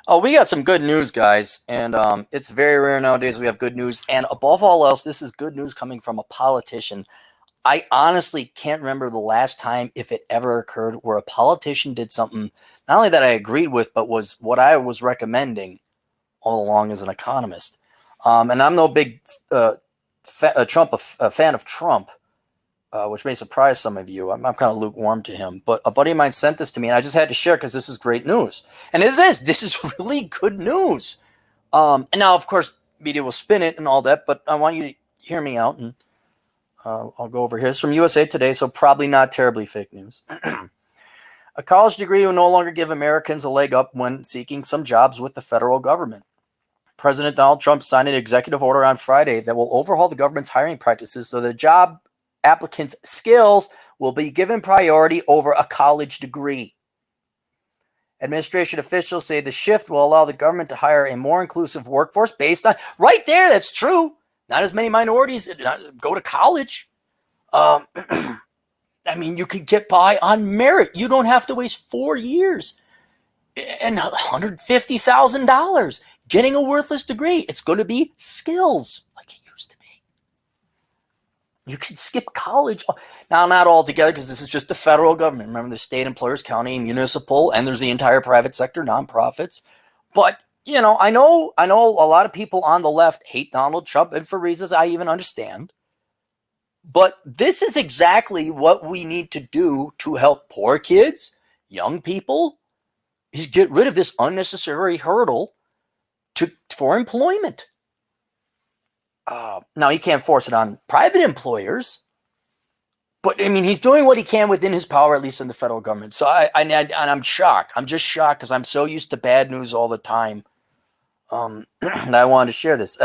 Oh, we got some good news, guys, and it's very rare nowadays we have good news. And above all else, this is good news coming from a politician. I honestly can't remember the last time, if it ever occurred, where a politician did something not only that I agreed with, but was what I was recommending all along as an economist. And I'm no big a fan of Trump, which may surprise some of you. I'm kind of lukewarm to him, but a buddy of mine sent this to me, and I just had to share because this is great news. And this is really good news. And now, of course, media will spin it and all that, but I want you to hear me out, and I'll go over here. It's from USA Today, so probably not terribly fake news. A college degree will no longer give Americans a leg up when seeking some jobs with the federal government. President Donald Trump signed an executive order on Friday that will overhaul the government's hiring practices so the job applicants' skills will be given priority over a college degree. Administration officials say the shift will allow the government to hire a more inclusive workforce based on, right there, that's true. Not as many minorities go to college. I mean, you could get by on merit. You don't have to waste 4 years and $150,000 getting a worthless degree. It's going to be skills like it used to be. You can skip college. Now, not altogether, because this is just the federal government. Remember, there's state employers, county, municipal, and there's the entire private sector, nonprofits. But, I know a lot of people on the left hate Donald Trump, and for reasons I even understand. But this is exactly what we need to do to help poor kids, young people, is get rid of this unnecessary hurdle for employment. Now, he can't force it on private employers, but I mean, he's doing what he can within his power, at least in the federal government. So I'm shocked. I'm just shocked because I'm so used to bad news all the time. And I wanted to share this.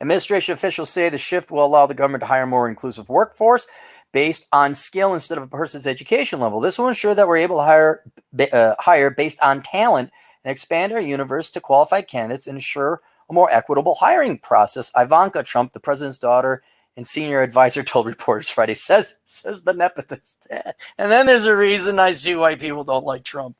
Administration officials say the shift will allow the government to hire a more inclusive workforce based on skill instead of a person's education level. This will ensure that we're able to hire based on talent and expand our universe to qualified candidates and ensure a more equitable hiring process. Ivanka Trump, the president's daughter and senior advisor, told reporters Friday, says the nepotist. And then there's a reason I see why people don't like Trump.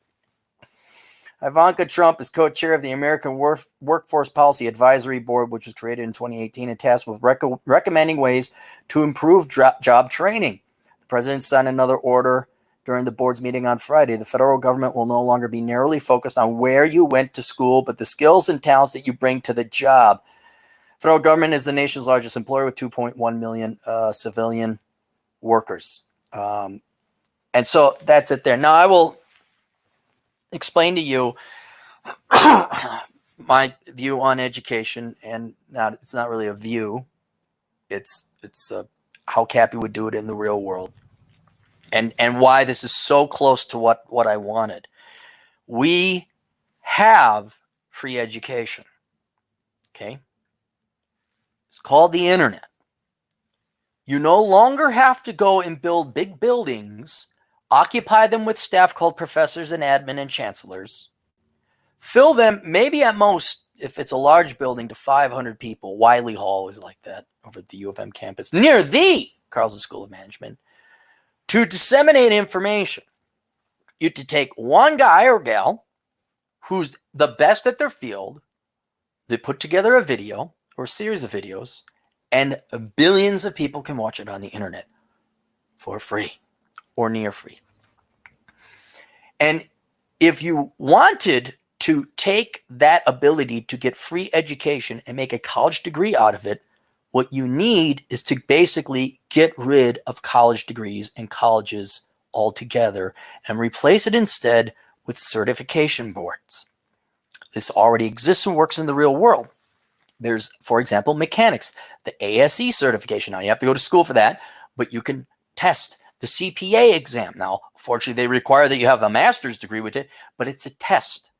Ivanka Trump is co-chair of the American Workforce Policy Advisory Board, which was created in 2018 and tasked with recommending ways to improve job training. The president signed another order during the board's meeting on Friday. The federal government will no longer be narrowly focused on where you went to school, but the skills and talents that you bring to the job. The federal government is the nation's largest employer with 2.1 million civilian workers. And so that's it there. Now, I will explain to you my view on education, and it's not really a view. It's how Cappy would do it in the real world, and why this is so close to what I wanted. We have free education. Okay, it's called the internet. You no longer have to go and build big buildings, occupy them with staff called professors and admin and chancellors, fill them maybe at most, if it's a large building, to 500 people. Wiley Hall is like that over at the U of M campus near the Carlson School of Management. To disseminate information, you have to take one guy or gal who's the best at their field. They put together a video or a series of videos, and billions of people can watch it on the internet for free or near free. And if you wanted to take that ability to get free education and make a college degree out of it, what you need is to basically get rid of college degrees and colleges altogether and replace it instead with certification boards. This already exists and works in the real world. There's, for example, mechanics, the ASE certification. Now, you have to go to school for that, but you can test the CPA exam. Now, fortunately, they require that you have a master's degree with it, but it's a test.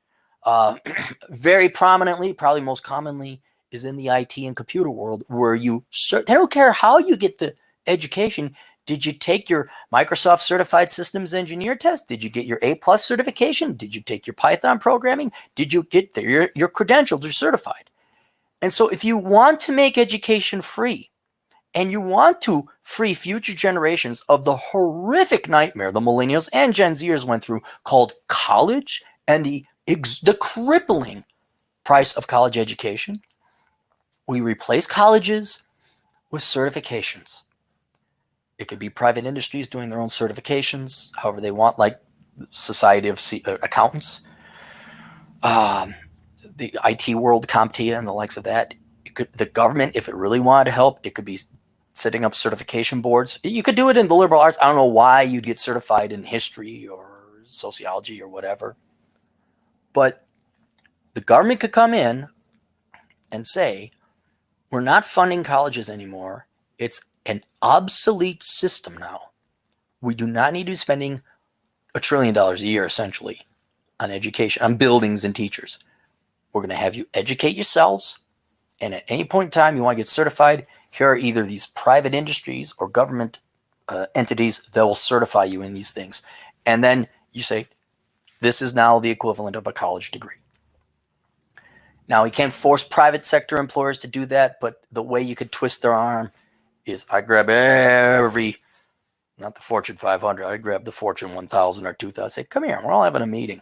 Very prominently, probably most commonly, is in the IT and computer world, where they don't care how you get the education. Did you take your Microsoft Certified Systems Engineer test? Did you get your A+ certification? Did you take your Python programming? Did you get your credentials are certified? And so if you want to make education free, and you want to free future generations of the horrific nightmare the millennials and Gen Zers went through, called college and the the crippling price of college education. We replace colleges with certifications. It could be private industries doing their own certifications, however they want, like Society of Accountants, um, the IT world, CompTIA, and the likes of that. The government, if it really wanted to help, it could be setting up certification boards. You could do it in the liberal arts. I don't know why you'd get certified in history or sociology or whatever. But the government could come in and say, we're not funding colleges anymore. It's an obsolete system now. We do not need to be spending $1 trillion a year, essentially, on education, on buildings and teachers. We're going to have you educate yourselves. And at any point in time you want to get certified, here are either these private industries or government entities that will certify you in these things. And then you say, this is now the equivalent of a college degree. Now, we can't force private sector employers to do that, but the way you could twist their arm is I grab not the Fortune 500, I grab the Fortune 1000 or 2000, say, come here, we're all having a meeting.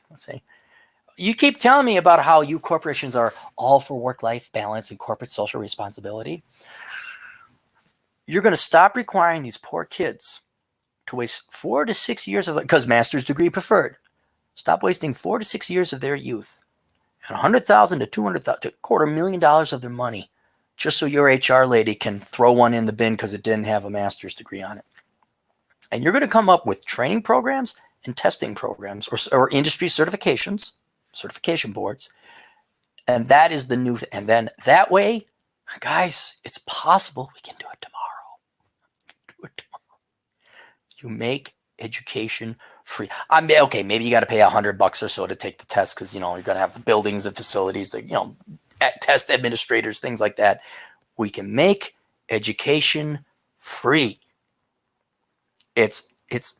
Let's say, you keep telling me about how you corporations are all for work-life balance and corporate social responsibility. You're going to stop requiring these poor kids to waste 4 to 6 years of, because master's degree preferred. Stop wasting 4 to 6 years of their youth and $100,000 to $200,000 to $250,000 of their money just so your HR lady can throw one in the bin because it didn't have a master's degree on it. And you're going to come up with training programs and testing programs or industry certifications, certification boards. And that is the new thing. And then that way, guys, it's possible we can do it tomorrow. You make education free. I mean, okay, maybe you got to pay $100 or so to take the test because, you're going to have buildings and facilities that, test administrators, things like that. We can make education free. It's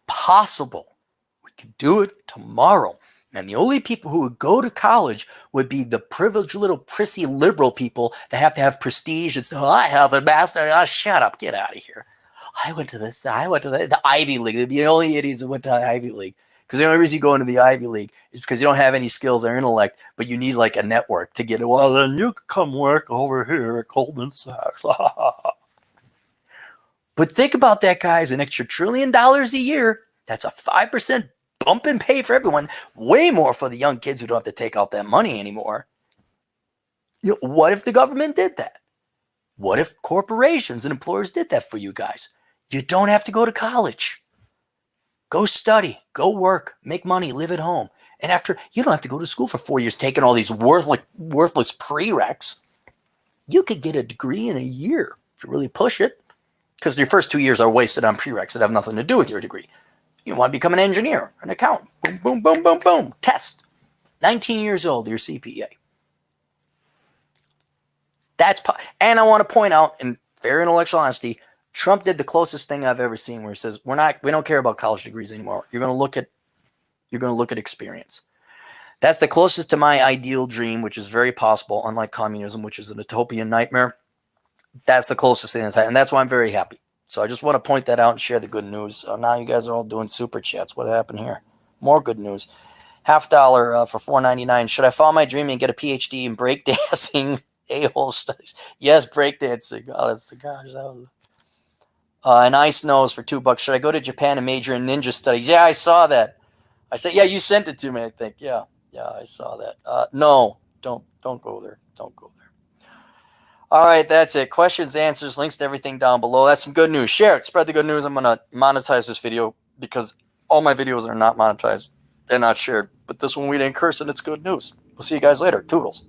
possible. We can do it tomorrow. And the only people who would go to college would be the privileged little prissy liberal people that have to have prestige. It's, I have a master. Oh, shut up. Get out of here. I went to the Ivy League. They'd be the only idiots that went to the Ivy League. Because the only reason you go into the Ivy League is because you don't have any skills or intellect, but you need like a network to get it. Well, then you can come work over here at Goldman Sachs. But think about that, guys. An extra $1 trillion a year. That's a 5% bump in pay for everyone. Way more for the young kids who don't have to take out that money anymore. What if the government did that? What if corporations and employers did that for you guys? You don't have to go to college. Go study, go work, make money, live at home. And after, you don't have to go to school for 4 years taking all these worthless prereqs. You could get a degree in a year if you really push it. Because your first 2 years are wasted on prereqs that have nothing to do with your degree. You want to become an engineer, an accountant. Boom, boom, boom, boom, boom. Test. 19 years old, your CPA. And I want to point out, in fair intellectual honesty, Trump did the closest thing I've ever seen where he says, we don't care about college degrees anymore. You're going to look at experience. That's the closest to my ideal dream, which is very possible, unlike communism, which is an utopian nightmare. That's the closest thing, and that's why I'm very happy. So I just want to point that out and share the good news. Now you guys are all doing super chats. What happened here? More good news. $50 for $4.99. Should I follow my dream and get a PhD in breakdancing? A-hole studies. Yes, breakdancing. Oh, that's the gosh. That was an ice nose for $2. Should I go to Japan and major in ninja studies? Yeah, I saw that. I said, yeah, you sent it to me, I think. Yeah, I saw that. No, don't go there. Don't go there. All right, that's it. Questions, answers, links to everything down below. That's some good news. Share it. Spread the good news. I'm going to monetize this video because all my videos are not monetized. They're not shared. But this one we didn't curse and it's good news. We'll see you guys later. Toodles.